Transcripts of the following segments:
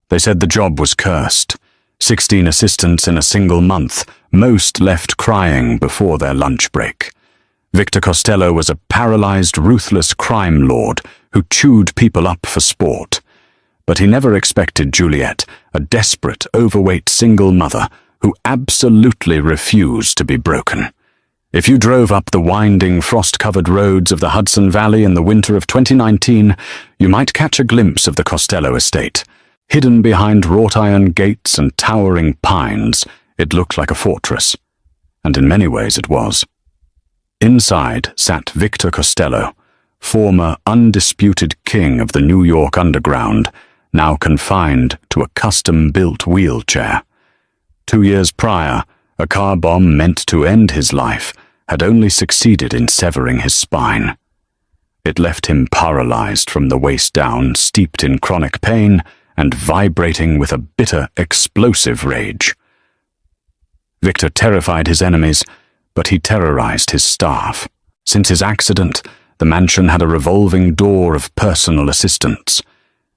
They said the job was cursed. 16 assistants in a single month, most left crying before their lunch break. Victor Costello was a paralyzed, ruthless crime lord who chewed people up for sport. But he never expected Juliet, a desperate, overweight single mother who absolutely refused to be broken. If you drove up the winding, frost-covered roads of the Hudson Valley in the winter of 2019, you might catch a glimpse of the Costello estate. Hidden behind wrought-iron gates and towering pines, it looked like a fortress. And in many ways it was. Inside sat Victor Costello, former undisputed king of the New York underground, now confined to a custom-built wheelchair. 2 years prior, a car bomb meant to end his life had only succeeded in severing his spine. It left him paralyzed from the waist down, steeped in chronic pain, and vibrating with a bitter, explosive rage. Victor terrified his enemies, but he terrorized his staff. Since his accident, the mansion had a revolving door of personal assistants.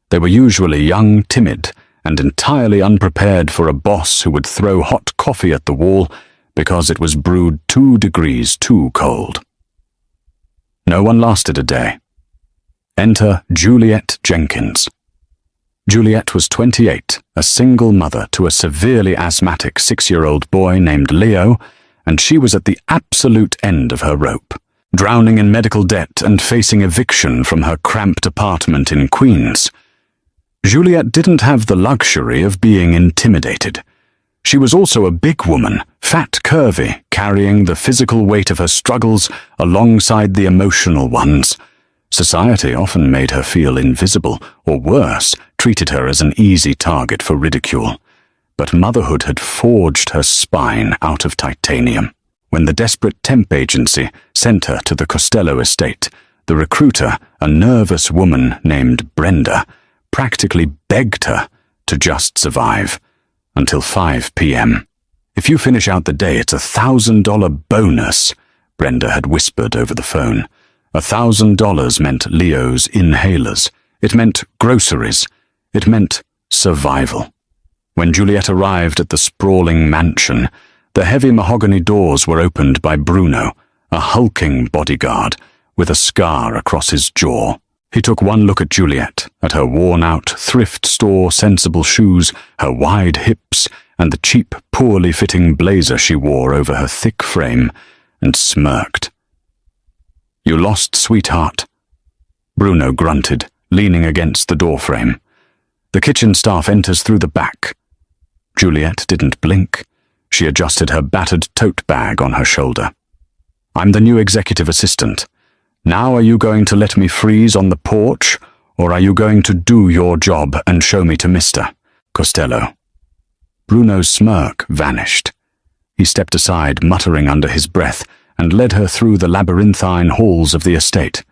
They were usually young, timid, and entirely unprepared for a boss who would throw hot coffee at the wall because it was brewed 2 degrees too cold. No one lasted a day. Enter Juliet Jenkins. Juliet was 28, a single mother to a severely asthmatic 6-year-old boy named Leo, and she was at the absolute end of her rope, drowning in medical debt and facing eviction from her cramped apartment in Queens. Juliet didn't have the luxury of being intimidated. She was also a big woman, fat, curvy, carrying the physical weight of her struggles alongside the emotional ones. Society often made her feel invisible, or worse, treated her as an easy target for ridicule. But motherhood had forged her spine out of titanium. When the desperate temp agency sent her to the Costello estate, the recruiter, a nervous woman named Brenda, practically begged her to just survive. Until 5 p.m. "If you finish out the day, it's $1,000 bonus," Brenda had whispered over the phone. $1,000 meant Leo's inhalers. It meant groceries. It meant survival. When Juliet arrived at the sprawling mansion, the heavy mahogany doors were opened by Bruno, a hulking bodyguard, with a scar across his jaw. He took one look at Juliet, at her worn-out, thrift store sensible shoes, her wide hips, and the cheap, poorly fitting blazer she wore over her thick frame, and smirked. "You lost, sweetheart," Bruno grunted, leaning against the doorframe. The kitchen staff enters through the back. Juliet didn't blink. She adjusted her battered tote bag on her shoulder. "I'm the new executive assistant. Now are you going to let me freeze on the porch, or are you going to do your job and show me to Mr. Costello?" Bruno's smirk vanished. He stepped aside, muttering under his breath, and led her through the labyrinthine halls of the estate.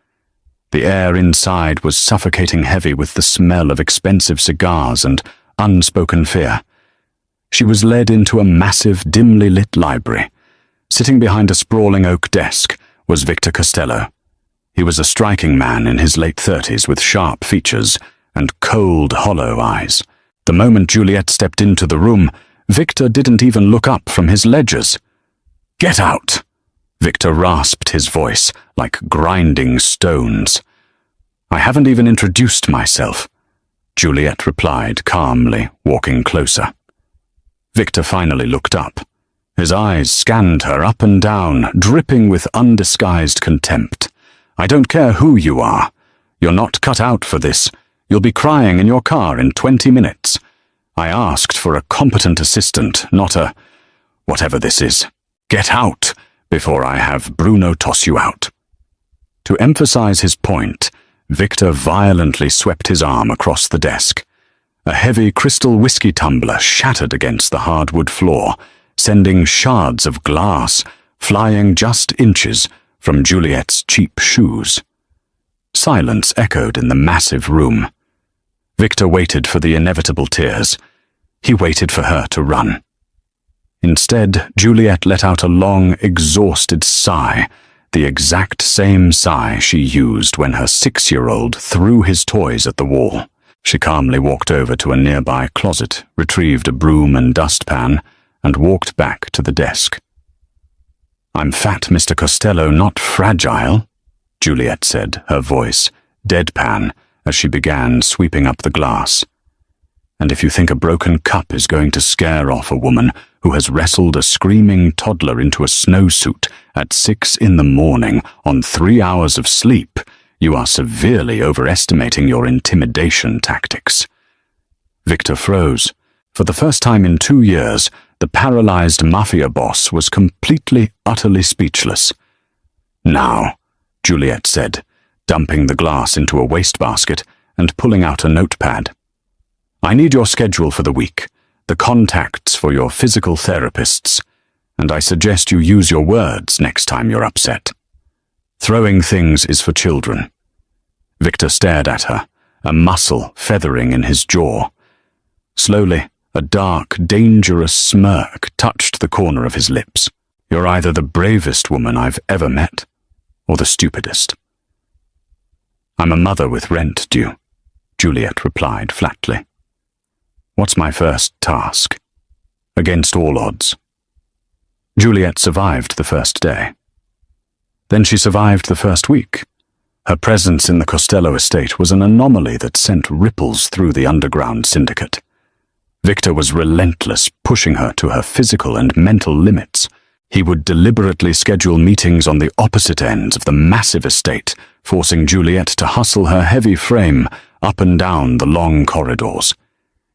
The air inside was suffocating heavy with the smell of expensive cigars and unspoken fear. She was led into a massive, dimly lit library. Sitting behind a sprawling oak desk was Victor Costello. He was a striking man in his late 30s with sharp features and cold, hollow eyes. The moment Juliet stepped into the room, Victor didn't even look up from his ledgers. "Get out!" Victor rasped his voice like grinding stones. "I haven't even introduced myself," Juliet replied calmly, walking closer. Victor finally looked up. His eyes scanned her up and down, dripping with undisguised contempt. "I don't care who you are. You're not cut out for this. You'll be crying in your car in 20 minutes. I asked for a competent assistant, not a whatever this is. Get out before I have Bruno toss you out." To emphasize his point, Victor violently swept his arm across the desk. A heavy crystal whiskey tumbler shattered against the hardwood floor, sending shards of glass flying just inches from Juliet's cheap shoes. Silence echoed in the massive room. Victor waited for the inevitable tears. He waited for her to run. Instead, Juliet let out a long, exhausted sigh, the exact same sigh she used when her 6-year-old threw his toys at the wall. She calmly walked over to a nearby closet, retrieved a broom and dustpan, and walked back to the desk. "I'm fat, Mr. Costello, not fragile," Juliet said, her voice deadpan as she began sweeping up the glass. "And if you think a broken cup is going to scare off a woman who has wrestled a screaming toddler into a snowsuit at 6 in the morning on 3 hours of sleep, you are severely overestimating your intimidation tactics." Victor froze. For the first time in 2 years, the paralyzed mafia boss was completely, utterly speechless. "Now," Juliet said, dumping the glass into a wastebasket and pulling out a notepad. "I need your schedule for the week, the contacts for your physical therapists, and I suggest you use your words next time you're upset. Throwing things is for children." Victor stared at her, a muscle feathering in his jaw. Slowly, a dark, dangerous smirk touched the corner of his lips. "You're either the bravest woman I've ever met, or the stupidest." "I'm a mother with rent due," Juliet replied flatly. "What's my first task?" "Against all odds." Juliet survived the first day. Then she survived the first week. Her presence in the Costello estate was an anomaly that sent ripples through the underground syndicate. Victor was relentless, pushing her to her physical and mental limits. He would deliberately schedule meetings on the opposite ends of the massive estate, forcing Juliet to hustle her heavy frame up and down the long corridors.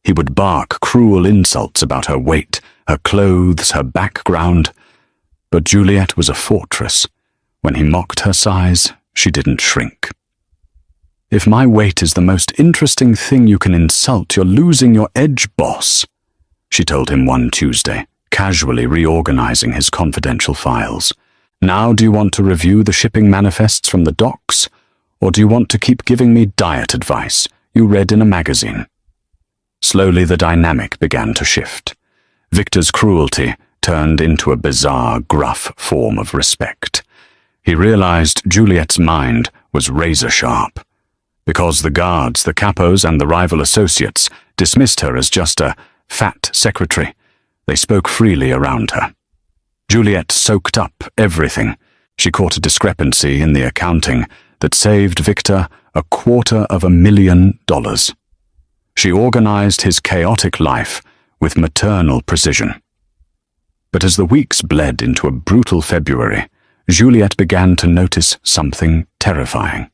He would bark cruel insults about her weight, her clothes, her background. But Juliet was a fortress. When he mocked her size, she didn't shrink. "If my weight is the most interesting thing you can insult, you're losing your edge, boss," she told him one Tuesday, casually reorganizing his confidential files. "Now do you want to review the shipping manifests from the docks, or do you want to keep giving me diet advice you read in a magazine?" Slowly the dynamic began to shift. Victor's cruelty turned into a bizarre, gruff form of respect. He realized Juliet's mind was razor-sharp. Because the guards, the capos, and the rival associates dismissed her as just a fat secretary, they spoke freely around her. Juliet soaked up everything. She caught a discrepancy in the accounting that saved Victor $250,000. She organized his chaotic life with maternal precision. But as the weeks bled into a brutal February, Juliet began to notice something terrifying.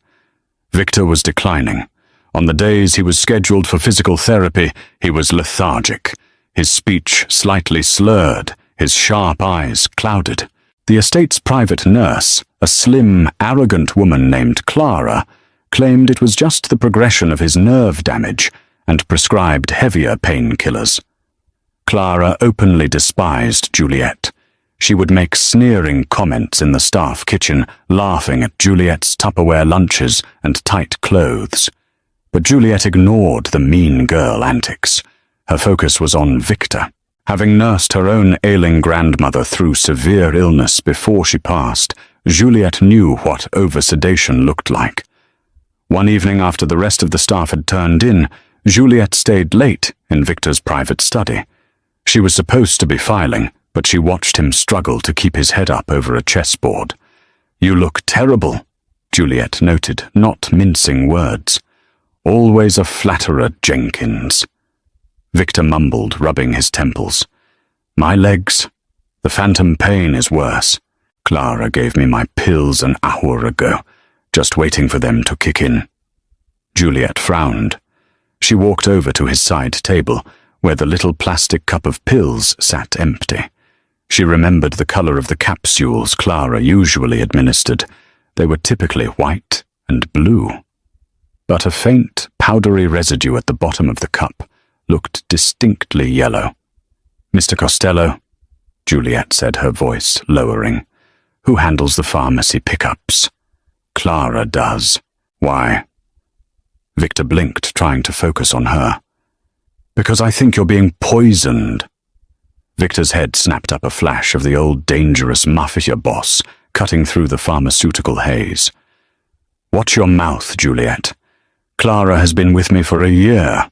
Victor was declining. On the days he was scheduled for physical therapy, he was lethargic, his speech slightly slurred, his sharp eyes clouded. The estate's private nurse, a slim, arrogant woman named Clara, claimed it was just the progression of his nerve damage and prescribed heavier painkillers. Clara openly despised Juliet. She would make sneering comments in the staff kitchen, laughing at Juliet's Tupperware lunches and tight clothes. But Juliet ignored the mean girl antics. Her focus was on Victor. Having nursed her own ailing grandmother through severe illness before she passed, Juliet knew what over-sedation looked like. One evening after the rest of the staff had turned in, Juliet stayed late in Victor's private study. She was supposed to be filing, but she watched him struggle to keep his head up over a chessboard. "You look terrible," Juliet noted, not mincing words. "Always a flatterer, Jenkins." Victor mumbled, rubbing his temples. "My legs. The phantom pain is worse. Clara gave me my pills an hour ago, just waiting for them to kick in." Juliet frowned. She walked over to his side table, where the little plastic cup of pills sat empty. She remembered the color of the capsules Clara usually administered. They were typically white and blue. But a faint, powdery residue at the bottom of the cup looked distinctly yellow. "Mr. Costello," Juliet said, her voice lowering. "Who handles the pharmacy pickups?" "Clara does." "Why?" Victor blinked, trying to focus on her. "Because I think you're being poisoned." Victor's head snapped up a flash of the old dangerous Mafia Boss cutting through the pharmaceutical haze. "Watch your mouth, Juliet. Clara has been with me for a year.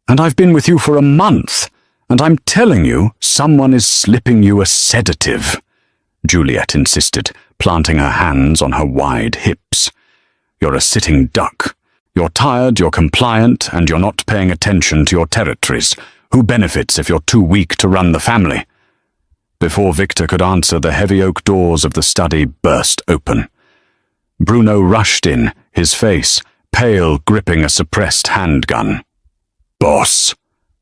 And I've been with you for a month, and I'm telling you, someone is slipping you a sedative, Juliet insisted, planting her hands on her wide hips. You're a sitting duck. You're tired, you're compliant, and you're not paying attention to your territories. Who benefits if you're too weak to run the family? Before Victor could answer, the heavy oak doors of the study burst open. Bruno rushed in, his face pale, gripping a suppressed handgun. "Boss,"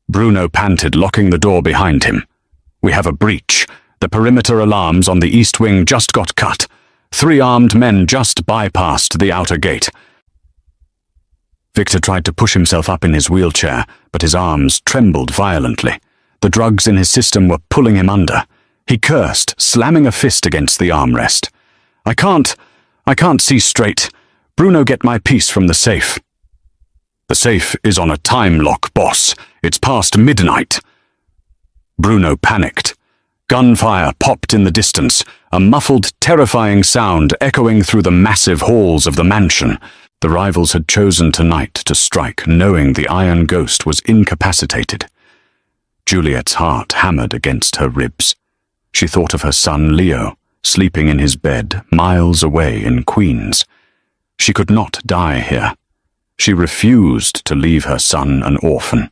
Bruno panted, locking the door behind him. "We have a breach. The perimeter alarms on the east wing just got cut. 3 armed men just bypassed the outer gate." Victor tried to push himself up in his wheelchair, but his arms trembled violently. The drugs in his system were pulling him under. He cursed, slamming a fist against the armrest. I can't see straight. Bruno, get my piece from the safe." "The safe is on a time lock, boss. It's past midnight." Bruno panicked. Gunfire popped in the distance, a muffled, terrifying sound echoing through the massive halls of the mansion. The rivals had chosen tonight to strike, knowing the Iron Ghost was incapacitated. Juliet's heart hammered against her ribs. She thought of her son Leo, sleeping in his bed miles away in Queens. She could not die here. She refused to leave her son an orphan.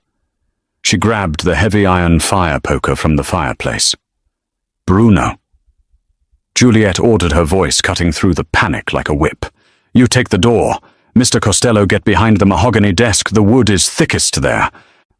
She grabbed the heavy iron fire poker from the fireplace. "Bruno." Juliet ordered, her voice cutting through the panic like a whip. "You take the door. Mr. Costello, get behind the mahogany desk. The wood is thickest there."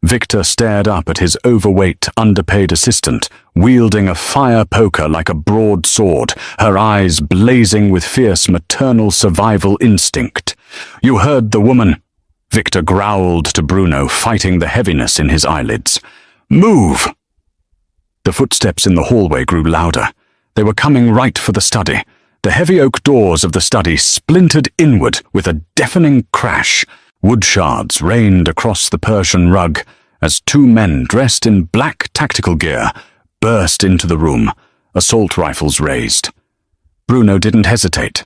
Victor stared up at his overweight, underpaid assistant, wielding a fire poker like a broadsword, her eyes blazing with fierce maternal survival instinct. "You heard the woman," Victor growled to Bruno, fighting the heaviness in his eyelids. "Move!" The footsteps in the hallway grew louder. They were coming right for the study. The heavy oak doors of the study splintered inward with a deafening crash. Wood shards rained across the Persian rug as 2 men dressed in black tactical gear burst into the room, assault rifles raised. Bruno didn't hesitate.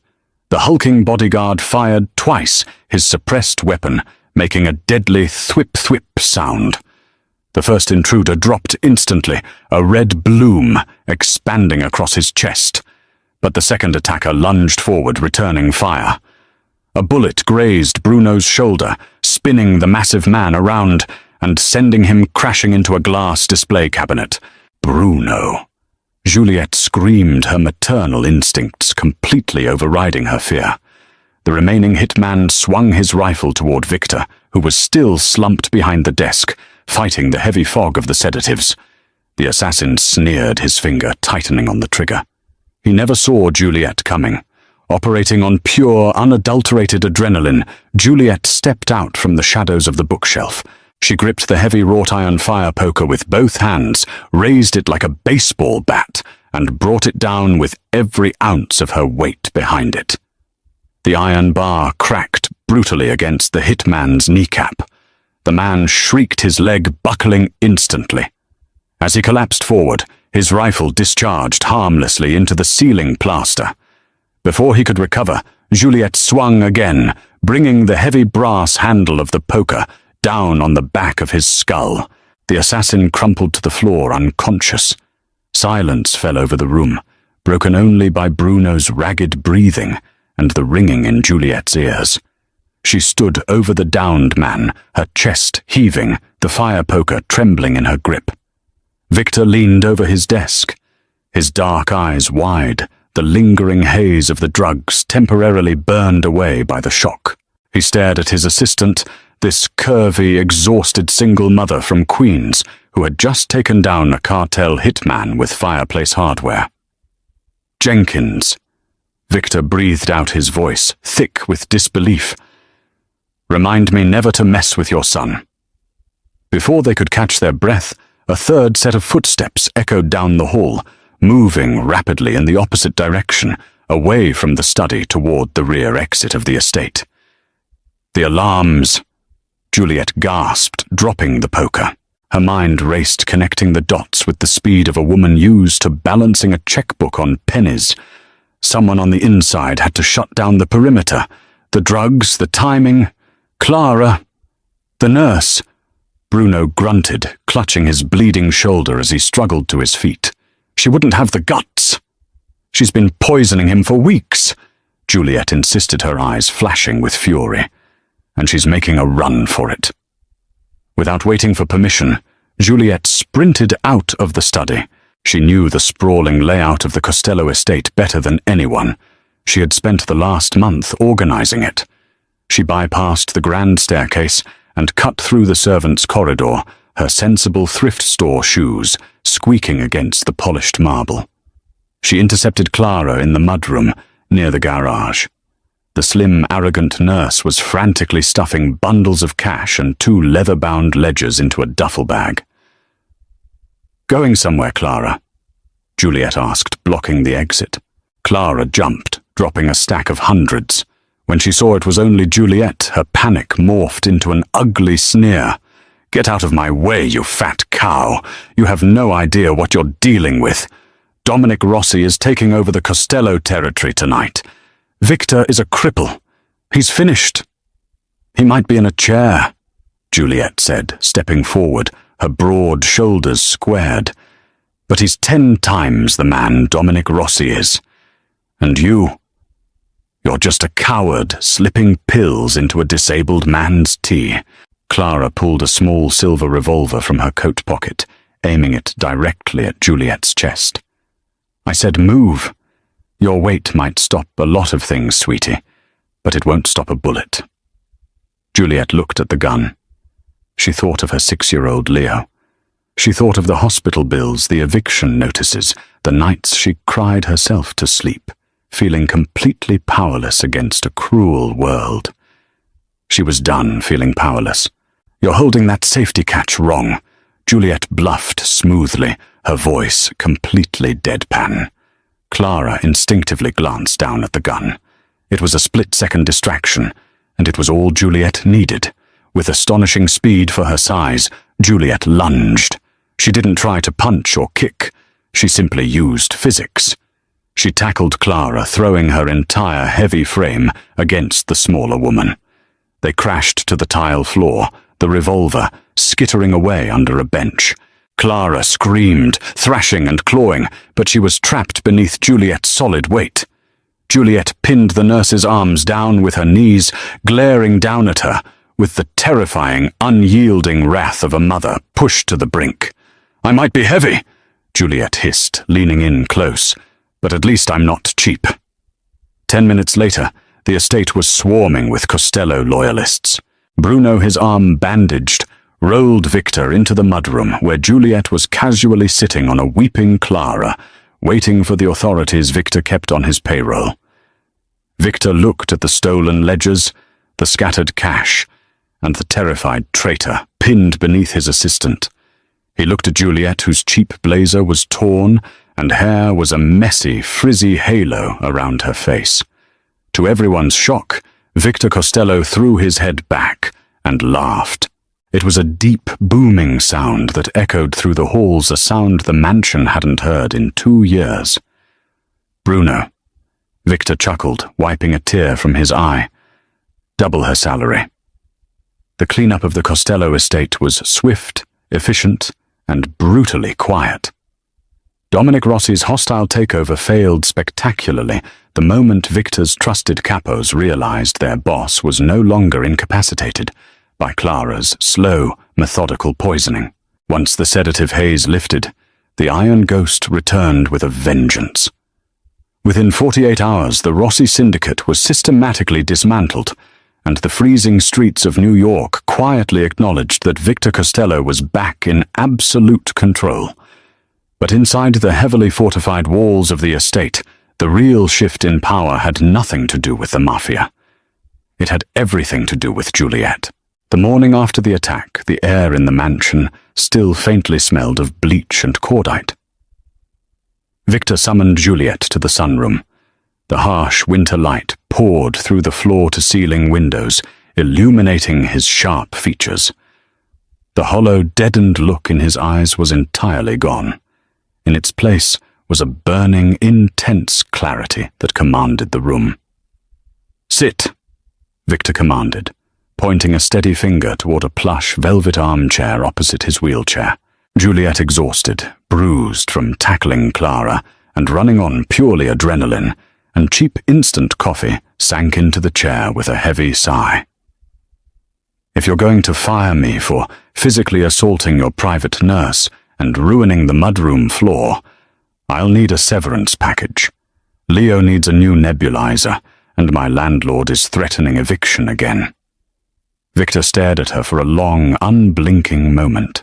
The hulking bodyguard fired twice, his suppressed weapon making a deadly thwip-thwip sound. The first intruder dropped instantly, a red bloom expanding across his chest. But the second attacker lunged forward, returning fire. A bullet grazed Bruno's shoulder, spinning the massive man around and sending him crashing into a glass display cabinet. "Bruno!" Juliet screamed, her maternal instincts completely overriding her fear. The remaining hitman swung his rifle toward Victor, who was still slumped behind the desk, fighting the heavy fog of the sedatives. The assassin sneered, his finger tightening on the trigger. He never saw Juliet coming. Operating on pure, unadulterated adrenaline, Juliet stepped out from the shadows of the bookshelf. She gripped the heavy wrought-iron fire poker with both hands, raised it like a baseball bat, and brought it down with every ounce of her weight behind it. The iron bar cracked brutally against the hitman's kneecap. The man shrieked, his leg buckling instantly. As he collapsed forward, his rifle discharged harmlessly into the ceiling plaster. Before he could recover, Juliet swung again, bringing the heavy brass handle of the poker down on the back of his skull. The assassin crumpled to the floor, unconscious. Silence fell over the room, broken only by Bruno's ragged breathing and the ringing in Juliet's ears. She stood over the downed man, her chest heaving, the fire poker trembling in her grip. Victor leaned over his desk, his dark eyes wide, the lingering haze of the drugs temporarily burned away by the shock. He stared at his assistant, this curvy, exhausted single mother from Queens who had just taken down a cartel hitman with fireplace hardware. "Jenkins." Victor breathed out his voice, thick with disbelief. "Remind me never to mess with your son." Before they could catch their breath, a third set of footsteps echoed down the hall, moving rapidly in the opposite direction, away from the study toward the rear exit of the estate. "The alarms!" Juliet gasped, dropping the poker. Her mind raced, connecting the dots with the speed of a woman used to balancing a checkbook on pennies. Someone on the inside had to shut down the perimeter. The drugs, the timing, Clara! The nurse! Bruno grunted, clutching his bleeding shoulder as he struggled to his feet. She wouldn't have the guts. She's been poisoning him for weeks, Juliet insisted, her eyes flashing with fury. And she's making a run for it. Without waiting for permission, Juliet sprinted out of the study. She knew the sprawling layout of the Costello estate better than anyone. She had spent the last month organizing it. She bypassed the grand staircase and cut through the servants' corridor, her sensible thrift store shoes squeaking against the polished marble. She intercepted Clara in the mudroom near the garage. The slim, arrogant nurse was frantically stuffing bundles of cash and 2 leather-bound ledgers into a duffel bag. "Going somewhere, Clara?" Juliet asked, blocking the exit. Clara jumped, dropping a stack of hundreds. When she saw it was only Juliet, her panic morphed into an ugly sneer. "Get out of my way, you fat cow. You have no idea what you're dealing with. Dominic Rossi is taking over the Costello territory tonight. Victor is a cripple. He's finished." "He might be in a chair," Juliet said, stepping forward, her broad shoulders squared. "But he's 10 times the man Dominic Rossi is. And you're just a coward slipping pills into a disabled man's tea." Clara pulled a small silver revolver from her coat pocket, aiming it directly at Juliet's chest. "I said move. Your weight might stop a lot of things, sweetie, but it won't stop a bullet." Juliet looked at the gun. She thought of her 6-year-old Leo. She thought of the hospital bills, the eviction notices, the nights she cried herself to sleep, feeling completely powerless against a cruel world. She was done feeling powerless. "You're holding that safety catch wrong," Juliet bluffed smoothly, her voice completely deadpan. Clara instinctively glanced down at the gun. It was a split-second distraction, and it was all Juliet needed. With astonishing speed for her size, Juliet lunged. She didn't try to punch or kick. She simply used physics. She tackled Clara, throwing her entire heavy frame against the smaller woman. They crashed to the tile floor, the revolver skittering away under a bench. Clara screamed, thrashing and clawing, but she was trapped beneath Juliet's solid weight. Juliet pinned the nurse's arms down with her knees, glaring down at her, with the terrifying, unyielding wrath of a mother pushed to the brink. "I might be heavy," Juliet hissed, leaning in close, "but at least I'm not cheap." 10 minutes later, the estate was swarming with Costello loyalists. Bruno, his arm bandaged, rolled Victor into the mudroom where Juliet was casually sitting on a weeping Clara, waiting for the authorities Victor kept on his payroll. Victor looked at the stolen ledgers, the scattered cash, and the terrified traitor pinned beneath his assistant. He looked at Juliet, whose cheap blazer was torn, and hair was a messy, frizzy halo around her face. To everyone's shock, Victor Costello threw his head back and laughed. It was a deep, booming sound that echoed through the halls, a sound the mansion hadn't heard in 2 years. "Bruno," Victor chuckled, wiping a tear from his eye. "Double her salary." The cleanup of the Costello estate was swift, efficient, and brutally quiet. Dominic Rossi's hostile takeover failed spectacularly the moment Victor's trusted capos realized their boss was no longer incapacitated by Clara's slow, methodical poisoning. Once the sedative haze lifted, the Iron Ghost returned with a vengeance. Within 48 hours, the Rossi syndicate was systematically dismantled, and the freezing streets of New York quietly acknowledged that Victor Costello was back in absolute control. But inside the heavily fortified walls of the estate, the real shift in power had nothing to do with the mafia. It had everything to do with Juliet. The morning after the attack, the air in the mansion still faintly smelled of bleach and cordite. Victor summoned Juliet to the sunroom. The harsh winter light poured through the floor-to-ceiling windows, illuminating his sharp features. The hollow, deadened look in his eyes was entirely gone. In its place was a burning, intense clarity that commanded the room. "Sit," Victor commanded, pointing a steady finger toward a plush velvet armchair opposite his wheelchair. Juliet, exhausted, bruised from tackling Clara and running on purely adrenaline and cheap instant coffee, sank into the chair with a heavy sigh. If you're going to fire me for physically assaulting your private nurse and ruining the mudroom floor, I'll need a severance package. Leo needs a new nebulizer, and my landlord is threatening eviction again. Victor stared at her for a long, unblinking moment.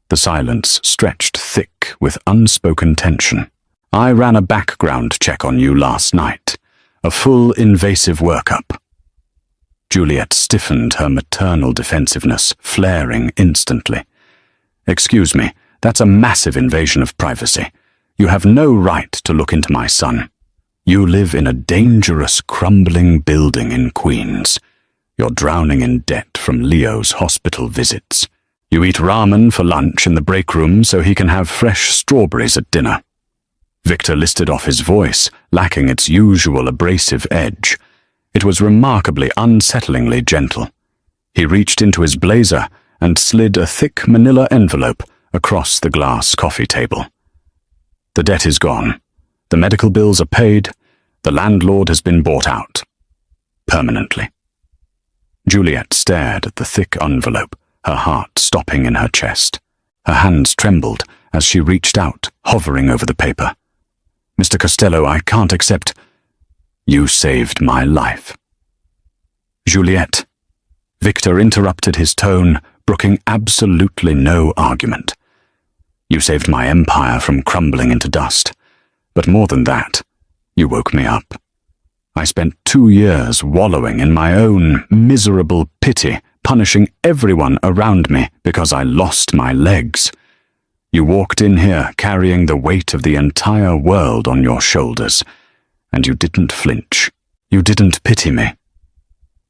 The silence stretched thick with unspoken tension. I ran a background check on you last night, a full invasive workup. Juliet stiffened, her maternal defensiveness flaring instantly. Excuse me, that's a massive invasion of privacy. You have no right to look into my son. You live in a dangerous, crumbling building in Queens. You're drowning in debt from Leo's hospital visits. You eat ramen for lunch in the break room so he can have fresh strawberries at dinner. Victor listed off his voice, lacking its usual abrasive edge. It was remarkably unsettlingly gentle. He reached into his blazer and slid a thick manila envelope across the glass coffee table. The debt is gone. The medical bills are paid. The landlord has been bought out. Permanently. Juliet stared at the thick envelope, her heart stopping in her chest. Her hands trembled as she reached out, hovering over the paper. Mr. Costello, I can't accept. You saved my life. Juliet. Victor interrupted his tone, brooking absolutely no argument. You saved my empire from crumbling into dust. But more than that, you woke me up. I spent 2 years wallowing in my own miserable pity, punishing everyone around me because I lost my legs. You walked in here carrying the weight of the entire world on your shoulders, and you didn't flinch. You didn't pity me.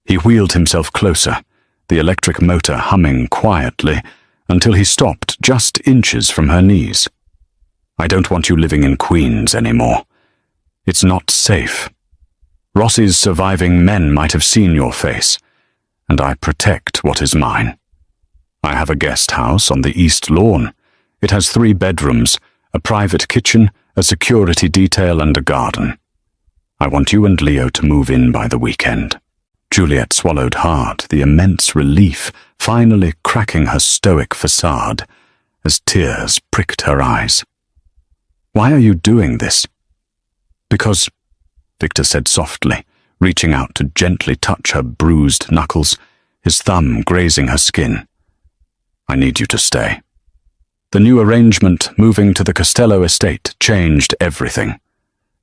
He wheeled himself closer, the electric motor humming quietly, until he stopped just inches from her knees. I don't want you living in Queens anymore. It's not safe. Rossi's surviving men might have seen your face, and I protect what is mine. I have a guest house on the East Lawn. It has 3 bedrooms, a private kitchen, a security detail, and a garden. I want you and Leo to move in by the weekend. Juliet swallowed hard, the immense relief finally cracking her stoic facade as tears pricked her eyes. Why are you doing this? Because, Victor said softly, reaching out to gently touch her bruised knuckles, his thumb grazing her skin. I need you to stay. The new arrangement moving to the Costello estate changed everything.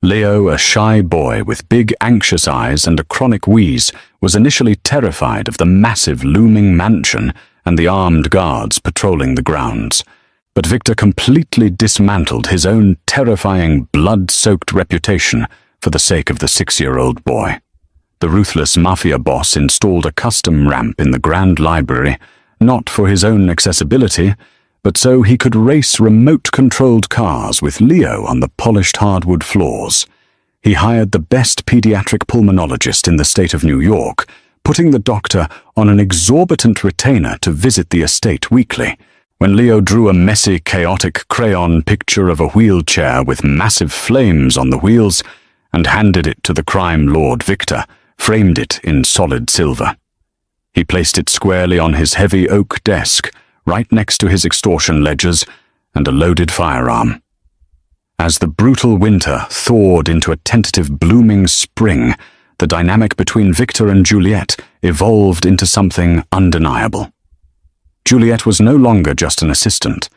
Leo, a shy boy with big anxious eyes and a chronic wheeze, was initially terrified of the massive looming mansion and the armed guards patrolling the grounds. But Victor completely dismantled his own terrifying, blood-soaked reputation for the sake of the 6-year-old boy. The ruthless Mafia Boss installed a custom ramp in the Grand Library, not for his own accessibility, but so he could race remote-controlled cars with Leo on the polished hardwood floors. He hired the best pediatric pulmonologist in the state of New York, putting the doctor on an exorbitant retainer to visit the estate weekly. When Leo drew a messy, chaotic crayon picture of a wheelchair with massive flames on the wheels and handed it to the crime lord Victor, framed it in solid silver. He placed it squarely on his heavy oak desk, right next to his extortion ledgers and a loaded firearm. As the brutal winter thawed into a tentative blooming spring, the dynamic between Victor and Juliet evolved into something undeniable. Juliet was no longer just an assistant.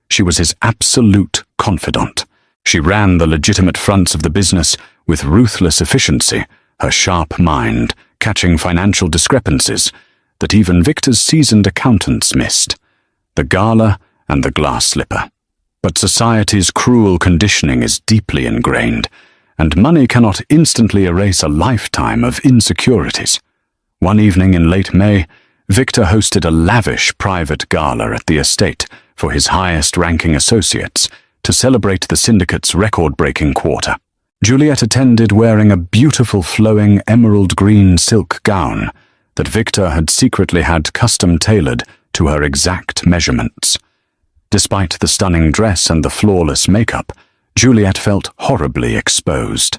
She was his absolute confidant. She ran the legitimate fronts of the business with ruthless efficiency, her sharp mind catching financial discrepancies that even Victor's seasoned accountants missed. The gala and the glass slipper. But society's cruel conditioning is deeply ingrained, and money cannot instantly erase a lifetime of insecurities. One evening in late May, Victor hosted a lavish private gala at the estate for his highest-ranking associates to celebrate the syndicate's record-breaking quarter. Juliet attended wearing a beautiful flowing emerald green silk gown that Victor had secretly had custom-tailored to her exact measurements. Despite the stunning dress and the flawless makeup, Juliet felt horribly exposed.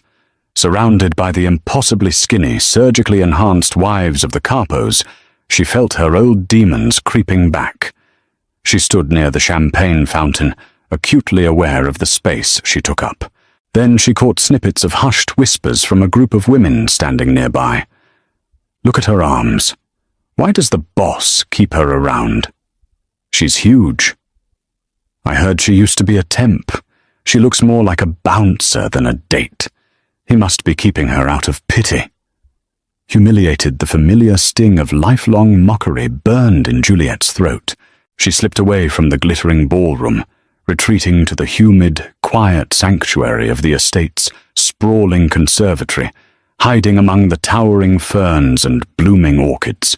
Surrounded by the impossibly skinny, surgically enhanced wives of the capos, she felt her old demons creeping back. She stood near the champagne fountain, acutely aware of the space she took up. Then she caught snippets of hushed whispers from a group of women standing nearby. Look at her arms. Why does the boss keep her around? She's huge. I heard she used to be a temp. She looks more like a bouncer than a date. He must be keeping her out of pity. Humiliated, the familiar sting of lifelong mockery burned in Juliet's throat. She slipped away from the glittering ballroom, retreating to the humid, quiet sanctuary of the estate's sprawling conservatory, hiding among the towering ferns and blooming orchids.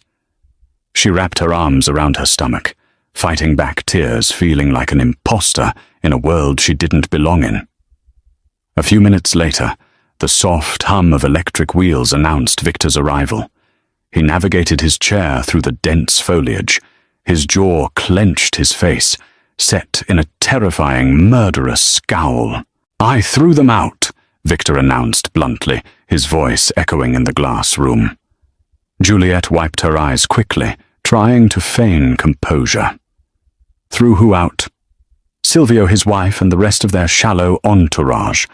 She wrapped her arms around her stomach, fighting back tears, feeling like an imposter in a world she didn't belong in. A few minutes later, the soft hum of electric wheels announced Victor's arrival. He navigated his chair through the dense foliage, his jaw clenched, his face set in a terrifying, murderous scowl. "I threw them out," Victor announced bluntly, his voice echoing in the glass room. Juliet wiped her eyes quickly, trying to feign composure. "Threw who out?" "Silvio, his wife, and the rest of their shallow entourage.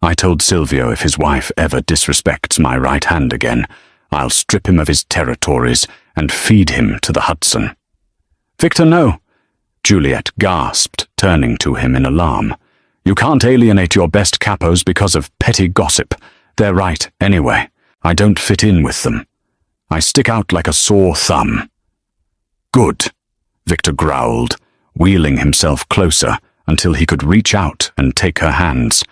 I told Silvio if his wife ever disrespects my right hand again, I'll strip him of his territories and feed him to the Hudson." "Victor, no!" Juliet gasped, turning to him in alarm. "You can't alienate your best capos because of petty gossip. They're right, anyway. I don't fit in with them. I stick out like a sore thumb." "Good," Victor growled, wheeling himself closer until he could reach out and take her hands.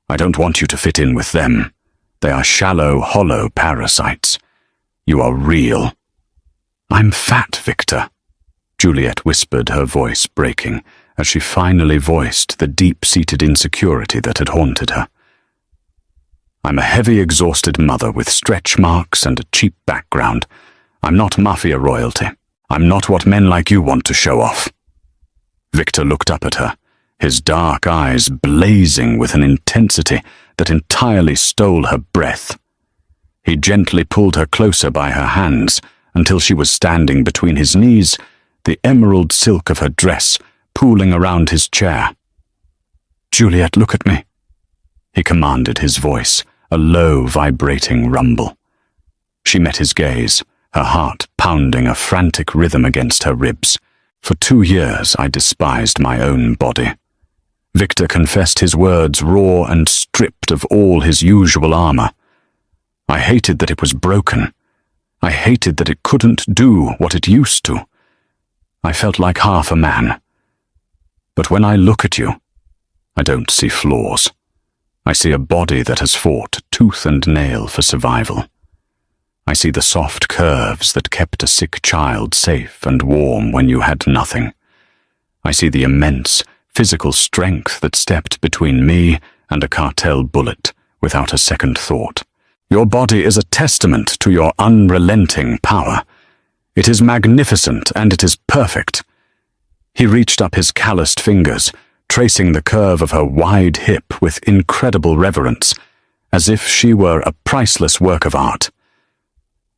"I don't want you to fit in with them. They are shallow, hollow parasites. You are real." "I'm fat, Victor," Juliet whispered, her voice breaking, as she finally voiced the deep-seated insecurity that had haunted her. "I'm a heavy, exhausted mother with stretch marks and a cheap background. I'm not mafia royalty. I'm not what men like you want to show off." Victor looked up at her, his dark eyes blazing with an intensity that entirely stole her breath. He gently pulled her closer by her hands until she was standing between his knees, the emerald silk of her dress pooling around his chair. "Juliet, look at me," he commanded, his voice a low, vibrating rumble. She met his gaze, her heart pounding a frantic rhythm against her ribs. "For 2 years I despised my own body." Victor confessed his words raw and stripped of all his usual armor. "I hated that it was broken. I hated that it couldn't do what it used to. I felt like half a man. But when I look at you, I don't see flaws. I see a body that has fought tooth and nail for survival. I see the soft curves that kept a sick child safe and warm when you had nothing. I see the immense physical strength that stepped between me and a cartel bullet without a second thought. Your body is a testament to your unrelenting power. It is magnificent and it is perfect." He reached up his calloused fingers, tracing the curve of her wide hip with incredible reverence, as if she were a priceless work of art.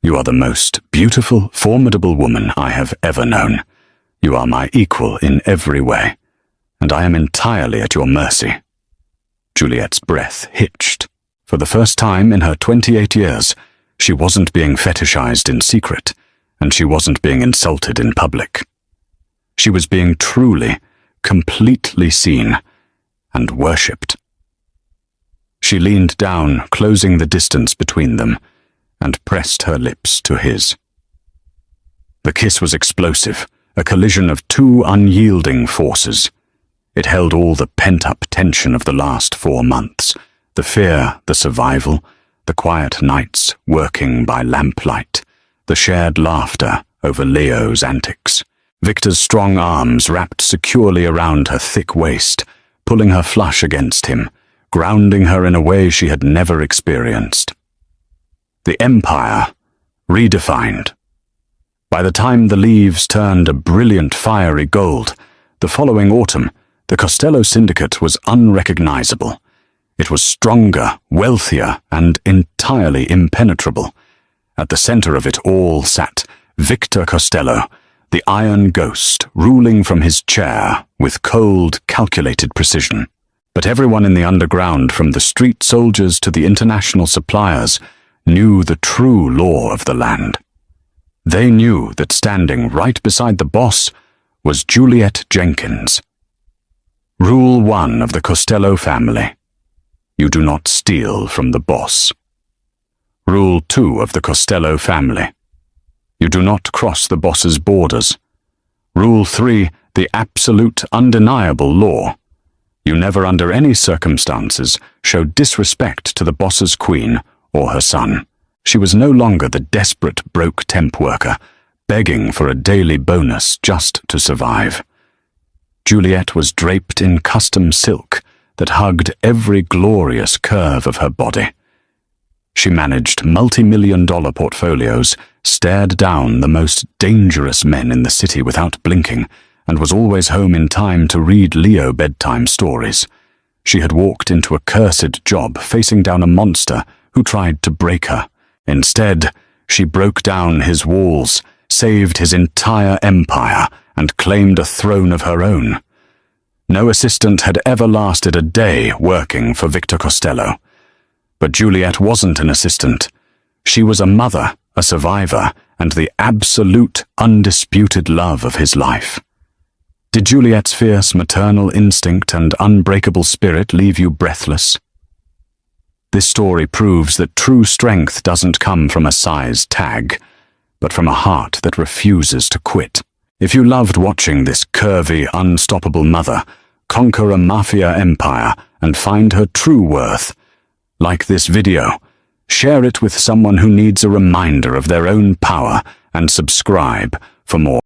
"You are the most beautiful, formidable woman I have ever known. You are my equal in every way, and I am entirely at your mercy." Juliet's breath hitched. For the first time in her 28 years, she wasn't being fetishized in secret, and she wasn't being insulted in public. She was being truly, completely seen and worshipped. She leaned down, closing the distance between them, and pressed her lips to his. The kiss was explosive, a collision of 2 unyielding forces. It held all the pent-up tension of the last 4 months, the fear, the survival, the quiet nights working by lamplight, the shared laughter over Leo's antics. Victor's strong arms wrapped securely around her thick waist, pulling her flush against him, grounding her in a way she had never experienced. The empire, redefined. By the time the leaves turned a brilliant fiery gold, the following autumn, the Costello Syndicate was unrecognizable. It was stronger, wealthier, and entirely impenetrable. At the center of it all sat Victor Costello, the Iron Ghost, ruling from his chair with cold, calculated precision. But everyone in the underground, from the street soldiers to the international suppliers, knew the true law of the land. They knew that standing right beside the boss was Juliet Jenkins. Rule 1 of the Costello family: you do not steal from the boss. Rule 2 of the Costello family: you do not cross the boss's borders. Rule 3, the absolute, undeniable law: you never under any circumstances show disrespect to the boss's queen or her son. She was no longer the desperate broke temp worker, begging for a daily bonus just to survive. Juliet was draped in custom silk that hugged every glorious curve of her body. She managed multi-million-dollar portfolios, stared down the most dangerous men in the city without blinking, and was always home in time to read Leo bedtime stories. She had walked into a cursed job facing down a monster who tried to break her. Instead, she broke down his walls, saved his entire empire, and claimed a throne of her own. No assistant had ever lasted a day working for Victor Costello. But Juliet wasn't an assistant. She was a mother, a survivor, and the absolute, undisputed love of his life. Did Juliet's fierce maternal instinct and unbreakable spirit leave you breathless? This story proves that true strength doesn't come from a size tag, but from a heart that refuses to quit. If you loved watching this curvy, unstoppable mother conquer a mafia empire and find her true worth, like this video, share it with someone who needs a reminder of their own power, and subscribe for more.